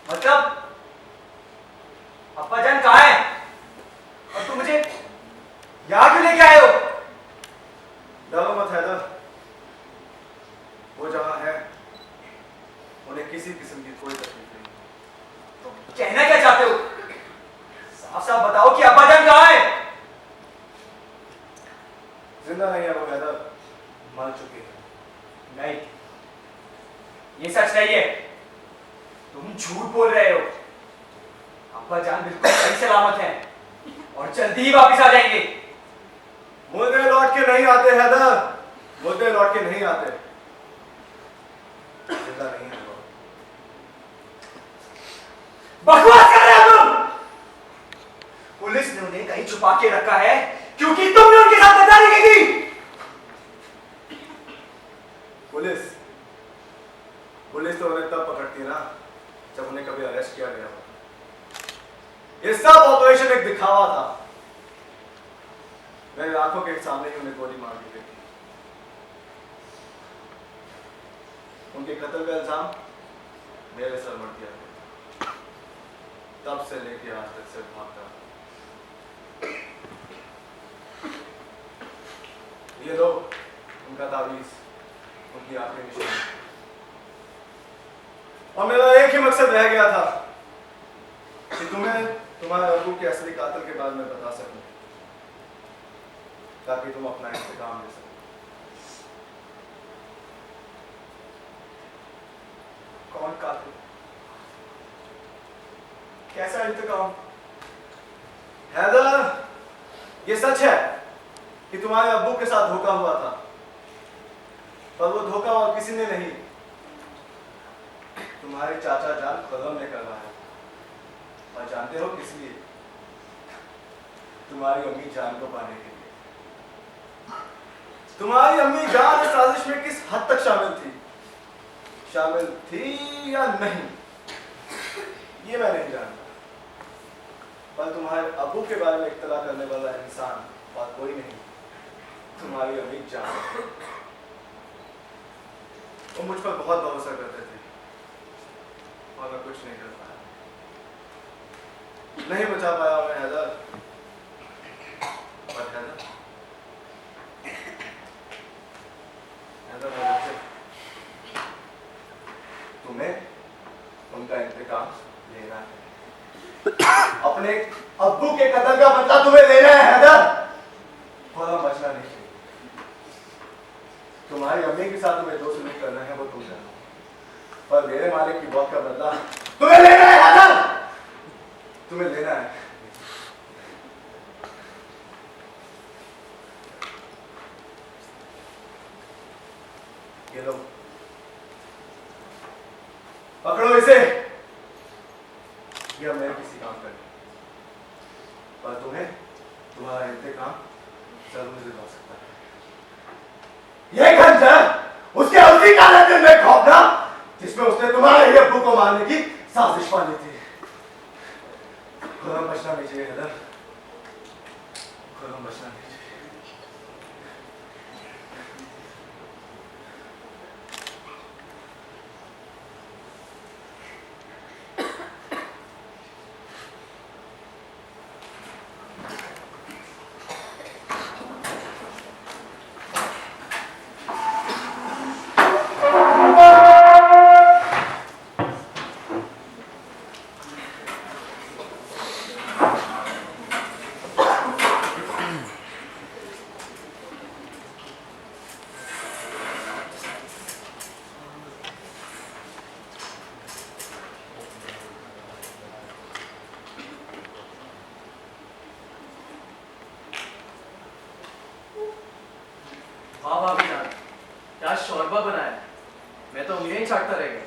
मतलब अब्बा जान कहाँ है और तुम मुझे यहाँ क्यों लेके आए हो? डरो मत हैदर, वो जहाँ है उन्हें किसी किस्म की कोई तकलीफ नहीं। तुम कहना क्या चाहते हो? साफ साफ बताओ कि अब्बा जान कहाँ है? जिंदा नहीं है वो हैदर, मर चुकी है। नहीं, ये सच नहीं है। तुम झूठ बोल रहे हो। अब्बा जान बिल्कुल सही सलामत है और जल्दी ही वापस आ जाएंगे। मुर्दे लौट के नहीं आते हैदर, मुर्दे लौट के नहीं आते। जिंदा नहीं है वो। बकवास कर रहे हो तुम। पुलिस ने उन्हें कहीं छुपा के रखा है क्योंकि तुमने उनके साथ गद्दारी की थी। पुलिस तो उन्हें तब पकड़ती ना जब उन्हें कभी अरेस्ट किया गया हो। ये सब ऑपरेशन एक दिखावा था। मेरे आंखों के सामने ही उन्हें गोली मार दी गई। उनके कत्ल का इल्जाम मेरे सर मर दिया गया। तब से लेके आज तक सिर्फ भागता। ये लो उनका तावीज, उनकी आखिरी निशानी। और मेरा एक ही मकसद रह गया था कि तुम्हें तुम्हारे अबू के असली कातिल के बारे में बता सकूं, ताकि तुम अपना इंतकाम ले सको। कौन कातिल? कैसा इंतकाम? हैदर, ये सच है कि तुम्हारे अब्बू के साथ धोखा हुआ था, पर वो धोखा और किसी ने नहीं, तुम्हारे चाचा जान खुर्रम ने करवाया। और जानते हो किस लिए? तुम्हारी अम्मी जान को पाने के लिए। तुम्हारी अम्मी जान इस साजिश में किस हद तक शामिल थी या नहीं, ये मैं नहीं जानता, पर तुम्हारे अब्बू के बारे में इत्तला करने वाला इंसान और कोई नहीं, तुम्हारी अम्मी जान। वो मुझ पर बहुत भरोसा करते थे और मैं कुछ नहीं कर पाया, नहीं बचा पाया मैं हैदर। पर हैदर तुम्हें उनका इंतकाम लेना है। अपने अब्बू के कत्ल का बदला तुम्हें लेना है हैदर, थोड़ा बचना नहीं चाहिए। तुम्हारी अम्मी के साथ तुम्हें जो सलूक करना है वो तुम जानो, पर मेरे मालिक की मौत का बदला तुम्हें लेना है हैदर, तुम्हें लेना है। ये लो, पकड़ो इसे। यह मैं किसी काम कर, पर तुम्हें तुम्हारा इंतकाम जरूर दिलवा सकता है। ये खंजर उसके उसी काले दिल में खौफना जिसमें उसने तुम्हारे ही अब्बू को मारने की साजिश पाली थी। खुर्रम बचना नहीं चाहिए हैदर, खुर्रम बचना नहीं चाहिए। हाँ भाभी जान, क्या शोरबा बनाया। मैं तो उंगलियां ही चाटता रह गया।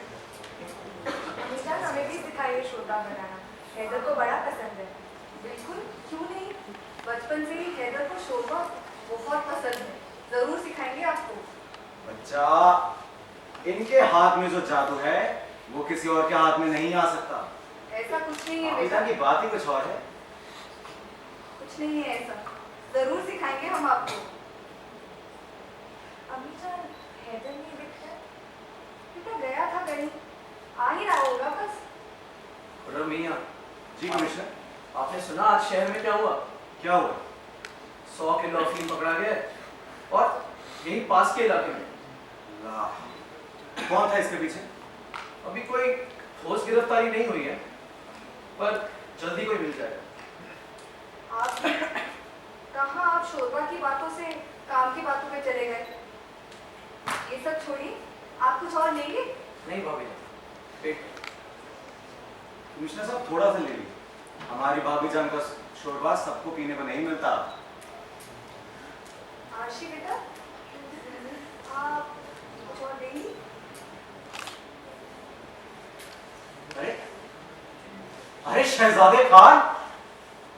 बेटा हमें भी सिखाइए शोरबा बनाना, हैदर को बड़ा पसंद है। बिल्कुल, क्यों नहीं, बचपन से ही हैदर को शोरबा बहुत पसंद है, जरूर सिखाएंगे आपको। बच्चा, इनके हाथ में जो जादू है वो किसी और के हाथ में नहीं आ सकता। ऐसा कुछ नहीं है बेटा बेटा, की बात ही कुछ और है। कुछ नहीं है ऐसा, जरूर सिखाएंगे हम आपको। अम्मी जान, हैदर नहीं दिख रहा। बेटा गया था कहीं, आ ही रहा होगा बस। रमिया, जी कमिश्नर, आपने सुना आज शहर में क्या हुआ? क्या हुआ? 100 किलो अफीम पकड़ा गया है, और यही पास के इलाके में। अल्लाह, कौन था इसके पीछे? अभी कोई ठोस गिरफ्तारी नहीं हुई है, पर जल्दी कोई मिल जाएगा। आप कहाँ आप शोरबा की बातों से काम की बातों पे चले गए? ये सब छोड़िए, आप कुछ और लेंगे? नहीं भाभी, एक कमिश्नर साहब थोड़ा सा ले लीजिए, हमारी भाभी जान का शोरबा सबको पीने को नहीं मिलता। आरशी बेटा, आप कुछ और लेंगी? अरे अरे शहजादे खान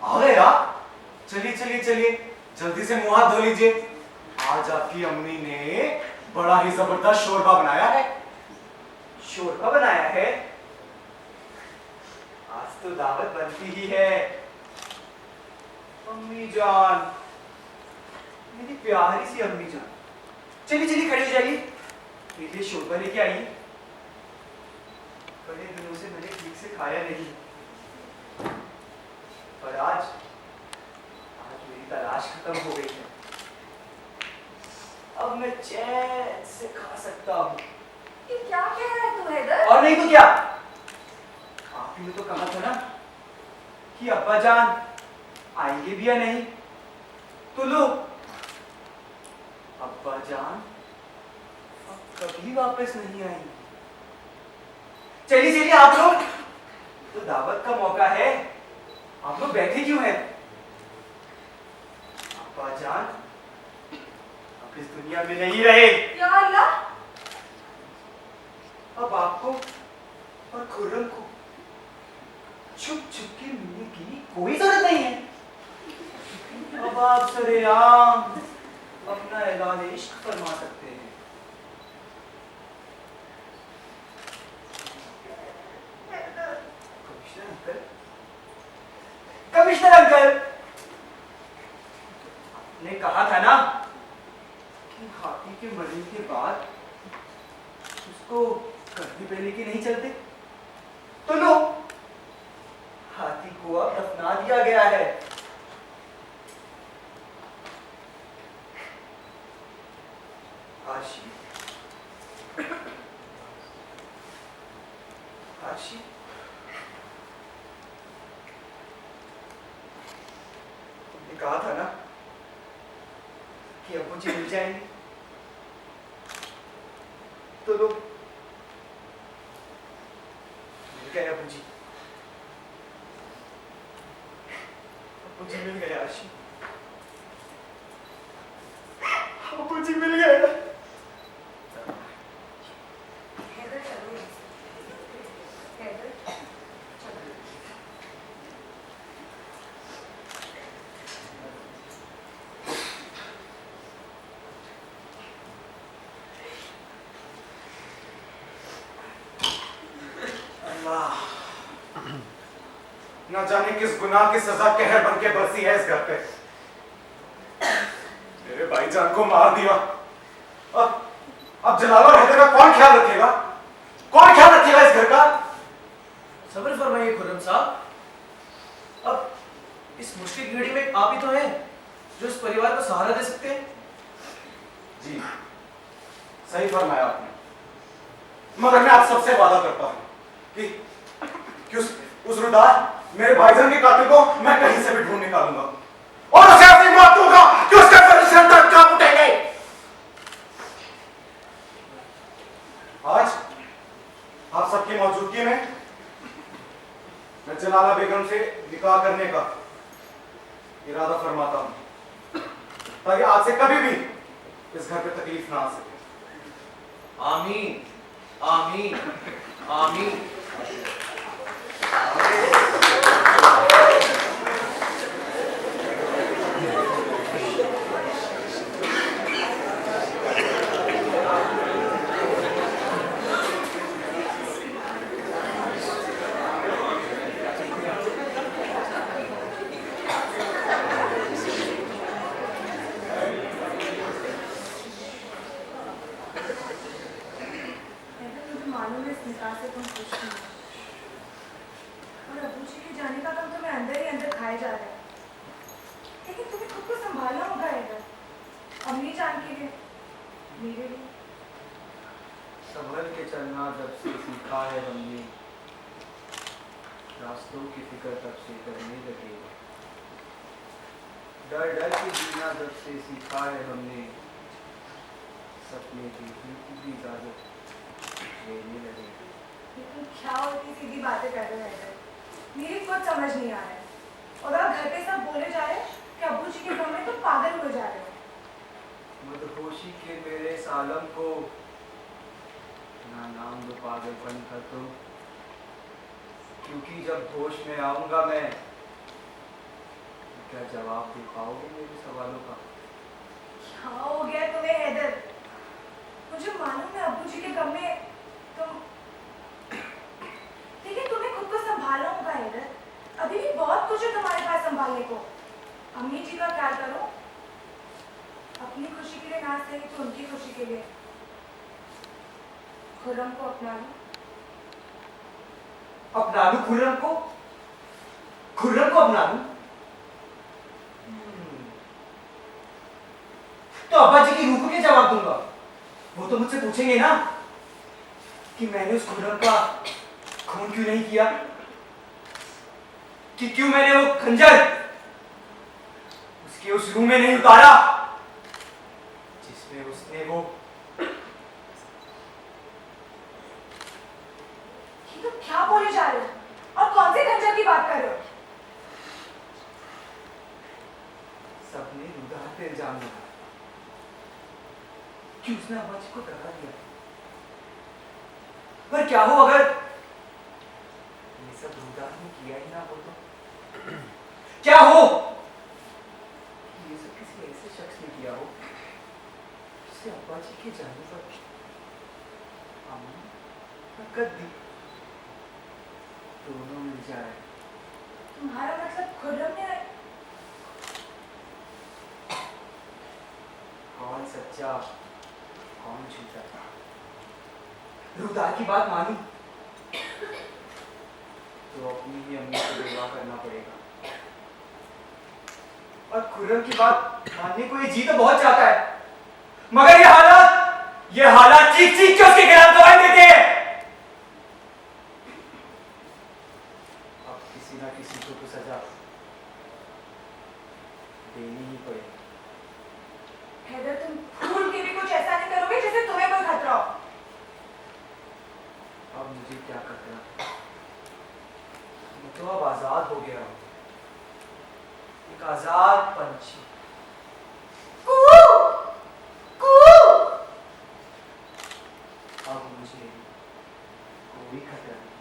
आ गए आप। चलिए चलिए चलिए, जल्दी से मुंह हाथ धो लीजिए। आज आपकी अम्मी ने बड़ा ही जबरदस्त शोरबा बनाया है। शोरबा बनाया है? आज तो दावत बनती ही है। अम्मी जान, मेरी प्यारी सी अम्मी जान, चलिए चलिए खड़ी हो जाइए, मेरे लिए शोरबा लेके आइए। बड़े दिनों से मैंने ठीक से खाया नहीं, पर आज मेरी तलाश खत्म हो गई है। अब मैं चैन से खा सकता हूँ। ये क्या कह रहा है तू हैदर? और नहीं तो क्या, आपने तो कहा था ना कि अब्बा जान आएंगे भी या नहीं, तो लो, अब्बा जान अब कभी वापस नहीं आएंगे। चलिए चलिए आप लोग, तो दावत का मौका है, आप लोग बैठे क्यों हैं? अब्बा जान अब इस दुनिया में नहीं रहे। या अल्लाह, अब आपको और खुर्रम को छुप छुप के मिलने की कोई जरूरत नहीं है। अब आप सरेआम अपना ऐलान इश्क फरमा सकते हैं। कमिश्नर अंकल, कमिश्नर अंकल, आपने कहा था ना कि हाथी के मरने के बाद उसको कहीं पे लेके नहीं चलते, तो लो, हाथी को अब दफना दिया गया है। आशी, आशी, तुमने कहा था ना कि अब मुझे मिल जाएंगे, तो लो, मिल गए अबू जी, अबू जी मिल गए। आशी, अबू जी मिल गए। हैदर चलो, हैदर चलो। अल्लाह, न जाने किस गुनाह की सजा कहर बन के बरसी है इस घर पे। मेरे भाईजान को मार दिया, अब जलाल और हैदर का कौन ख्याल रखेगा? कौन ख्याल रखेगा इस घर का? सब्र फरमाइए खुर्रम साहब, अब इस मुश्किल घड़ी में आप ही तो हैं जो इस परिवार को सहारा दे सकते हैं। जी, सही फरमाया आपने, मगर मैं आप सबसे वादा करता हूं कि उस रुदार मेरे भाईजान के कातिल को मैं कहीं से भी ढूंढ निकालूंगा और उसे ऐसी मौत दूंगा कि उसके सर दर्द कांप उठेंगे। आज आप सबकी मौजूदगी में मैं जलाला बेगम से निकाह करने का इरादा फरमाता हूं, ताकि आज से कभी भी इस घर पे तकलीफ ना आ सके। आमीन, आमीन, आमीन। हैदर, मुझे मालूम है इस निकाह से तुम खुश नहीं। हमने, रास्तों की फिक्र तब से करने लगे। डर डर के जीना जब से सीखा है हमने, सपने देखने की भी इजाजत लेने लगे। लेकिन क्या होती सीधी बातें कर रहे हैं? मेरी कुछ समझ नहीं आ रहा है। और आप घर पे सब बोले जा रहे हैं कि अब्बू जी के गम में तुम पागल हो जा रहे हो। मदहोशी के मेरे सालम को ना नाम दो पागलपन का तुम, क्योंकि जब होश में आऊंगा मैं, क्या जवाब दे पाओगे मेरे सवालों का? क्या हो गया तुम्हें हैदर? मुझे मालूम है अब्बू जी के गम में तुम, लेकिन तुम्हें खुद को संभालना होगा हैदर। अभी भी बहुत कुछ है तुम्हारे पास संभालने को। अम्मी जी का ख्याल करो, अपनी खुशी के लिए ना सही तो उनकी खुशी के लिए। खुर्रम को अपना लो। अपना लूं खुर्रम को? खुर्रम को अपना लूं? तो अब्बा जी की रूह को क्या जवाब दूंगा? वो तो मुझसे पूछेंगे ना कि मैंने उस खुर्रम का खून क्यों नहीं किया, कि क्यों मैंने वो खंजर उसके उस रूह में नहीं उतारा जिसमें उसने वो। ये तुम क्या बोले जा रहे हो और कौन से खंजर की बात कर रहे हो? सबने रुदार पे इल्जाम लगाया कि उसने अब्बा जी को डरा दिया। पर क्या हो अगर ये सब रुदार ने किया ही ना हो तो? क्या हो ये सब किसी ऐसे शख्स ने किया हो जिससे अब्बा जी के जाने पर अमन और गद्दी दोनों मिल जाए? तुम्हारा मतलब खुर्रम ने? कौन सच्चा कौन झूठा? रुदार की बात मानी तो अपनी ही अम्मी को विवाह करना पड़ेगा, और खुर्रम की बात मानने को ये जी तो बहुत चाहता है, मगर ये हालात चीख चीख के उसके खिलाफ गवाही देते हैं। अब किसी ना किसी को तो सजा देनी ही पड़ेगी। हैदर तुम भूल के भी कुछ ऐसा नहीं करोगे जिससे तुम्हें कोई खतरा हो। अब मुझे क्या करना? मैं तो अब आजाद हो गया हूँ, एक आजाद पंछी। कू! कू! अब मुझे कोई खतरा नहीं।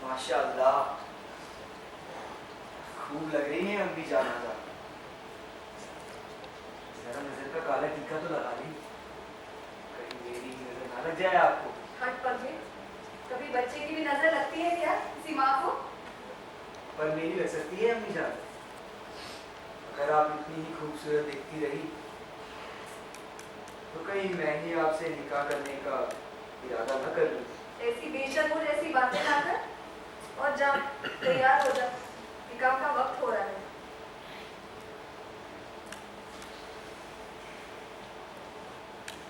माशाअल्लाह, खूब लग रही है अम्मी जान। आजा, जरा नजर का काला टीका तो लगा ली, कहीं मेरी नजर ना लग जाए आपको। हट पगले, कभी बच्चे की भी नजर लगती है क्या किसी माँ को? पर मेरी लग सकती है अम्मी जान, अगर आप इतनी ही खूबसूरत दिखती रही तो कहीं मैं ही आपसे निकाह करने का इरादा न कर लूं। ऐसी बेशर्मो जैसी बातें ना कर और जा तैयार हो जा, निकाह का वक्त हो रहा है।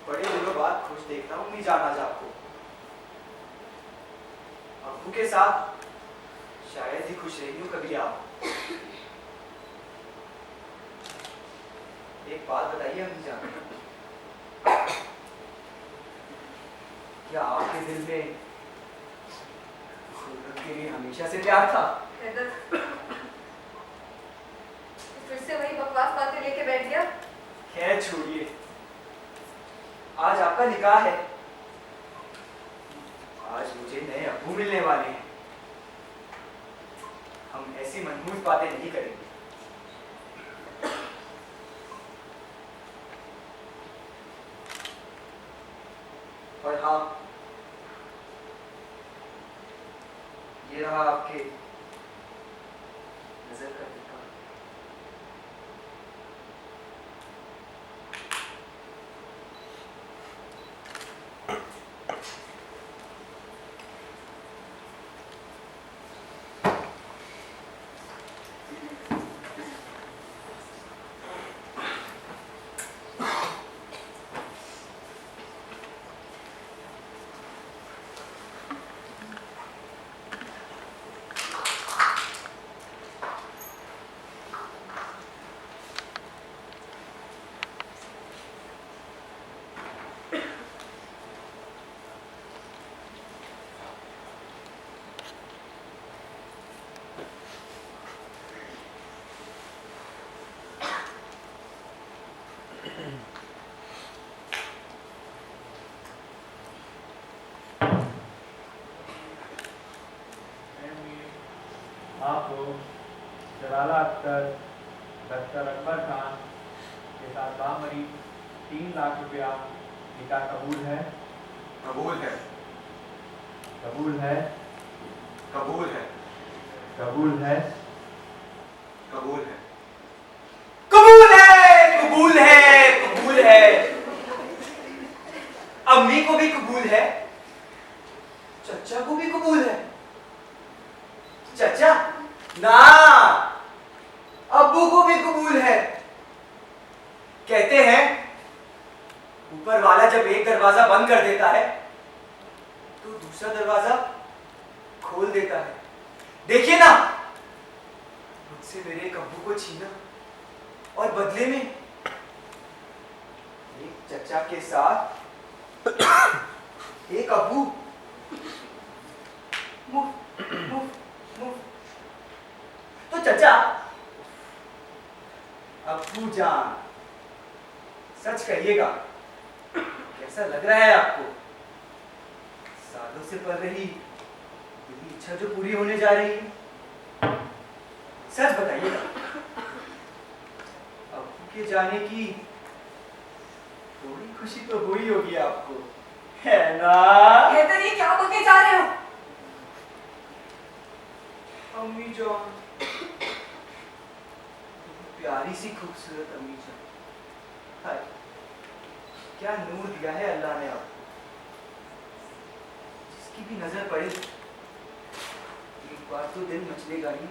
बड़े दिनों बाद खुश देखता हूँ अम्मी जान आज आपको। अब्बू के साथ शायद ही खुश रही हूँ कभी आप। एक बात बताइए अम्मी जान, क्या आपके दिल में खुर्रम के लिए हमेशा से प्यार था? हैदर, फिर से वही बकवास बातें लेके बैठ गया। खैर छोड़िए, आज आपका निकाह है, आज मुझे नए अब्बू मिलने वाले हैं। हम ऐसी मनहूस बातें नहीं करेंगे। और हाँ, ये रहा आपके नजर का टिक्का। आपको जलाला अख्तर, डॉक्टर अकबर खान के साथ बामरी 3 लाख रुपया निकाह कबूल है? कबूल है, कबूल है, कबूल है, कबूल है, कबूल है। कबूल है, कबूल है, कबूल है। अम्मी को भी कबूल है, चचा को भी कबूल है। चचा ना, अब्बू को भी कबूल है। कहते हैं ऊपर वाला जब एक दरवाजा बंद कर देता है तो दूसरा दरवाजा खोल देता है। देखिए ना, मुझसे मेरे एक अब्बू को छीना और बदले में एक चचा के साथ एक अब्बू। मुफ मुफ मुफ। तो चचा, अब्बू जान, सच कहिएगा, कैसा लग रहा है आपको? सालों से पल रही यही इच्छा जो पूरी होने जा रही है। सच बताइएगा, अब्बू के जाने की थोड़ी खुशी तो हुई होगी आपको, है ना? हैदर, ये क्या बोलके जा रहे हो? अम्मी जान, प्यारी सी खूबसूरत अम्मी जान, हाय, क्या नूर दिया है अल्लाह ने आपको। जिसकी भी नजर पड़े एक बार तो दिल मचलेगा ही।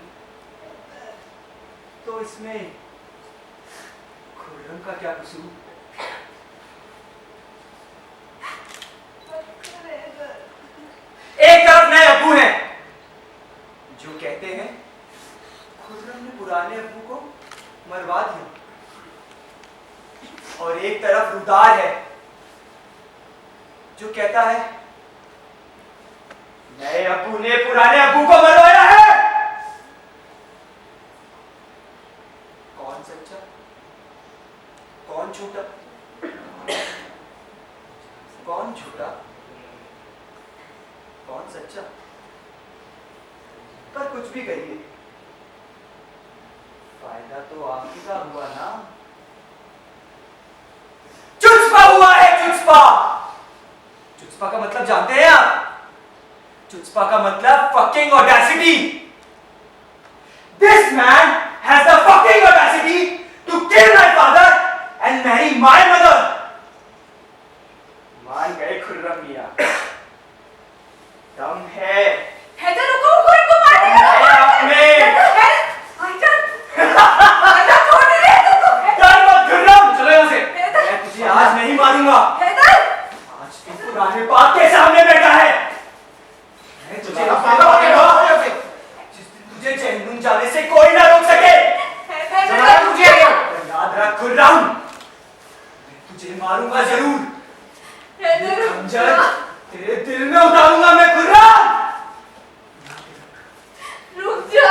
तो इसमें खुर्रम का क्या कसूर? एक तरफ नए अब्बू हैं जो कहते हैं खुर्रम ने पुराने अब्बू को मरवा दिया, और एक तरफ रुदार है जो कहता है नए अब्बू ने पुराने अब्बू को मरवाया है। कौन सच्चा, कौन झूठा, कौन झूठा, कौन सच्चा? पर कुछ भी कहिए, फायदा तो आप ही का हुआ ना। चुचपा हुआ है, चुचपा। चुचपा का मतलब जानते हैं आप? चुचपा का मतलब fucking audacity. This man has the fucking audacity to kill my father and marry my mother. मान गए खुर्रम मियां, दम है। हैदर, रुको, रुको, इनको मार दम है आप में। डर मत खुर्रम, चलो यहाँ से। मैं तुझे आज नहीं मारूंगा। आज तू पुराने बाप के सामने बैठा है। मैं तुझे जिस दिन तुझे जहन्नुम जाने से कोई ना रोक सके। याद रख खुर्रम, मैं तुझे मारूंगा जरूर। ये खंजर तेरे दिल में उतारूंगा मैं खुर्रम। रुक जा